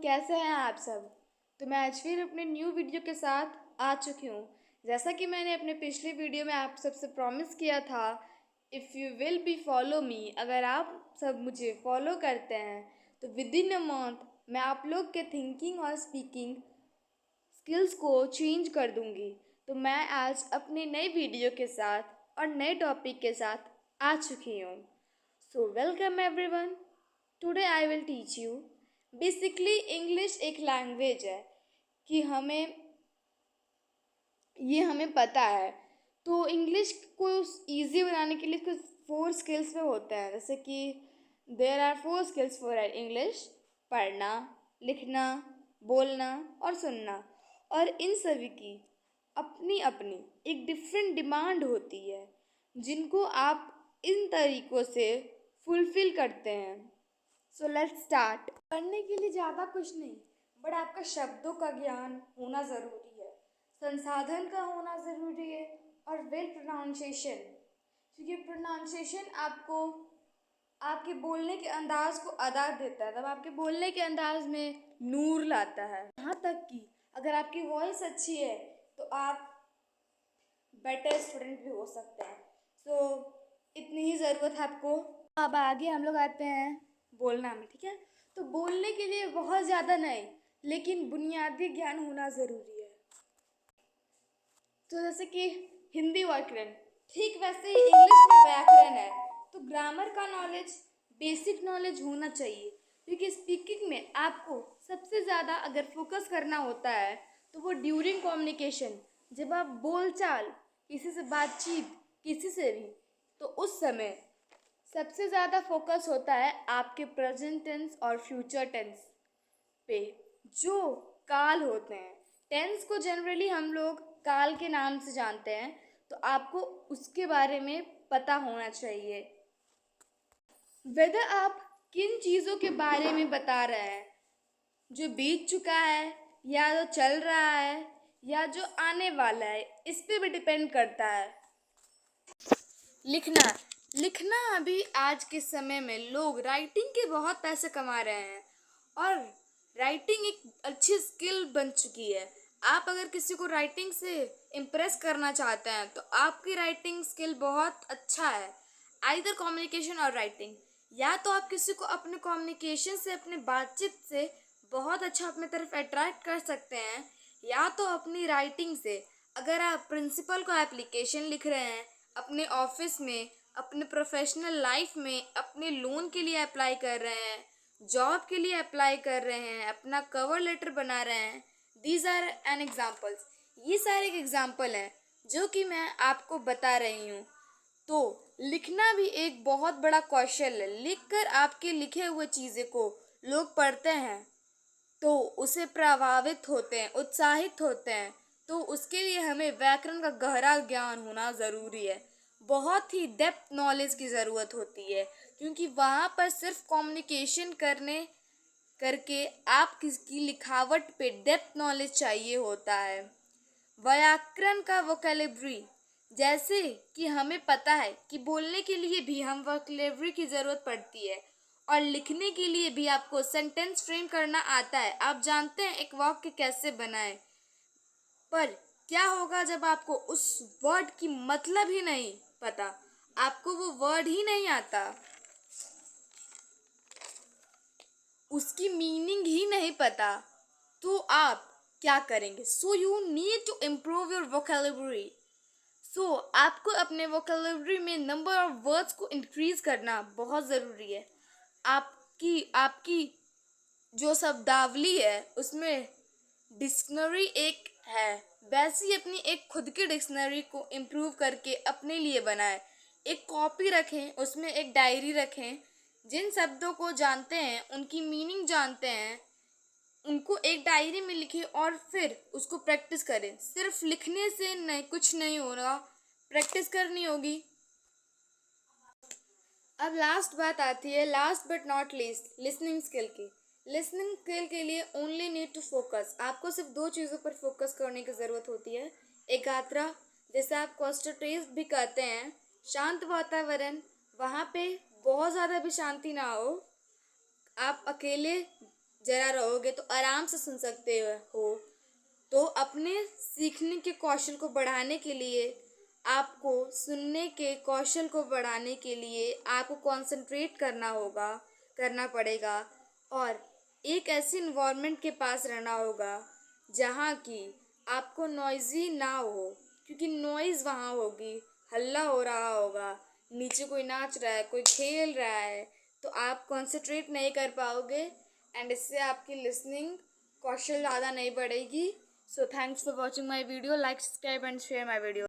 कैसे हैं आप सब। तो मैं आज फिर अपने न्यू वीडियो के साथ आ चुकी हूँ। जैसा कि मैंने अपने पिछले वीडियो में आप सबसे प्रॉमिस किया था, if you will be follow me, अगर आप सब मुझे फॉलो करते हैं तो विद इन अ मंथ मैं आप लोग के थिंकिंग और स्पीकिंग स्किल्स को चेंज कर दूंगी। तो मैं आज अपनी नई वीडियो के साथ और नए टॉपिक के साथ आ चुकी हूँ। So welcome everyone. Today I will teach you. Basically English एक लैंग्वेज है कि हमें पता है। तो इंग्लिश को इजी बनाने के लिए कुछ 4 स्किल्स पे होते हैं, जैसे कि there are 4 skills for English: पढ़ना, लिखना, बोलना और सुनना। और इन सभी की अपनी अपनी एक डिफरेंट डिमांड होती है, जिनको आप इन तरीक़ों से फुलफ़िल करते हैं। So let's start. पढ़ने के लिए ज़्यादा कुछ नहीं, बट आपका शब्दों का ज्ञान होना ज़रूरी है, संसाधन का होना ज़रूरी है, और वेल प्रोनाउंसिएशन, क्योंकि प्रोनाउंसिएशन आपको आपके बोलने के अंदाज को अदा देता है, तब आपके बोलने के अंदाज में नूर लाता है। यहाँ तक कि अगर आपकी वॉइस अच्छी है तो आप बेटर स्टूडेंट भी हो सकते हैं। सो इतनी ही ज़रूरत है आपको। अब आगे हम लोग आते हैं बोलना में, ठीक है। तो बोलने के लिए बहुत ज़्यादा नहीं, लेकिन बुनियादी ज्ञान होना ज़रूरी है। तो जैसे कि हिंदी व्याकरण, ठीक वैसे ही इंग्लिश में व्याकरण है। तो ग्रामर का नॉलेज, बेसिक नॉलेज होना चाहिए, क्योंकि स्पीकिंग में आपको सबसे ज़्यादा अगर फोकस करना होता है तो वो ड्यूरिंग कम्युनिकेशन, जब आप बोलचाल, किसी से बातचीत, किसी से भी, तो उस समय सबसे ज़्यादा फोकस होता है आपके प्रेजेंट टेंस और फ्यूचर टेंस पे, जो काल होते हैं। टेंस को जनरली हम लोग काल के नाम से जानते हैं, तो आपको उसके बारे में पता होना चाहिए। वेदर आप किन चीज़ों के बारे में बता रहे हैं, जो बीत चुका है या जो चल रहा है या जो आने वाला है, इस पे भी डिपेंड करता है। लिखना लिखना अभी आज के समय में लोग राइटिंग के बहुत पैसे कमा रहे हैं, और राइटिंग एक अच्छी स्किल बन चुकी है। आप अगर किसी को राइटिंग से इम्प्रेस करना चाहते हैं तो आपकी राइटिंग स्किल बहुत अच्छा है। आइदर कम्युनिकेशन और राइटिंग, या तो आप किसी को अपने कम्युनिकेशन से, अपने बातचीत से बहुत अच्छा अपने तरफ अट्रैक्ट कर सकते हैं, या तो अपनी राइटिंग से। अगर आप प्रिंसिपल को एप्लीकेशन लिख रहे हैं अपने ऑफिस में, अपने प्रोफेशनल लाइफ में, अपने लोन के लिए अप्लाई कर रहे हैं, जॉब के लिए अप्लाई कर रहे हैं, अपना कवर लेटर बना रहे हैं, दीज आर एन एग्जाम्पल्स। ये सारे एग्जाम्पल हैं जो कि मैं आपको बता रही हूँ। तो लिखना भी एक बहुत बड़ा कौशल है। लिखकर आपके लिखे हुए चीज़ें को लोग पढ़ते हैं तो उसे प्रभावित होते हैं, उत्साहित होते हैं। तो उसके लिए हमें व्याकरण का गहरा ज्ञान होना ज़रूरी है। बहुत ही डेप्थ नॉलेज की ज़रूरत होती है, क्योंकि वहाँ पर सिर्फ कम्युनिकेशन करके आप किसकी लिखावट पे डेप्थ नॉलेज चाहिए होता है। व्याकरण का वोकैब्युलरी, जैसे कि हमें पता है कि बोलने के लिए भी हम वोकैब्युलरी की ज़रूरत पड़ती है, और लिखने के लिए भी आपको सेंटेंस फ्रेम करना आता है। आप जानते हैं एक वाक्य कैसे बनाएं, पर क्या होगा जब आपको उस वर्ड की मतलब ही नहीं पता, आपको वो वर्ड ही नहीं आता, उसकी मीनिंग ही नहीं पता, तो आप क्या करेंगे। So you need to improve your vocabulary. So आपको अपने वोकैब्युलरी में नंबर ऑफ वर्ड्स को इंक्रीज करना बहुत ज़रूरी है। आपकी जो शब्दावली है उसमें डिक्शनरी एक है, वैसी अपनी एक खुद की डिक्शनरी को इम्प्रूव करके अपने लिए बनाएं। एक कॉपी रखें, उसमें एक डायरी रखें, जिन शब्दों को जानते हैं, उनकी मीनिंग जानते हैं, उनको एक डायरी में लिखें और फिर उसको प्रैक्टिस करें। सिर्फ लिखने से नहीं, कुछ नहीं होगा, प्रैक्टिस करनी होगी। अब लास्ट बात आती है, last but not least, listening skill की। लिसनिंग स्किल के लिए ओनली नीड टू फोकस। आपको सिर्फ 2 चीज़ों पर फोकस करने की ज़रूरत होती है। एकाग्रता, जैसे आप कॉन्सेंट्रेट भी कहते हैं, शांत वातावरण, वहाँ पे बहुत ज़्यादा भी शांति ना हो, आप अकेले जरा रहोगे तो आराम से सुन सकते हो। तो अपने सीखने के कौशल को बढ़ाने के लिए आपको सुनने के कौशल को बढ़ाने के लिए आपको कंसंट्रेट करना पड़ेगा और एक ऐसे इन्वायरमेंट के पास रहना होगा जहाँ की आपको नॉइज़ी ना हो, क्योंकि नॉइज़ वहाँ होगी, हल्ला हो रहा होगा, नीचे कोई नाच रहा है, कोई खेल रहा है, तो आप कंसंट्रेट नहीं कर पाओगे एंड इससे आपकी लिसनिंग कौशल ज़्यादा नहीं बढ़ेगी। So thanks for watching my video, like subscribe and share my video.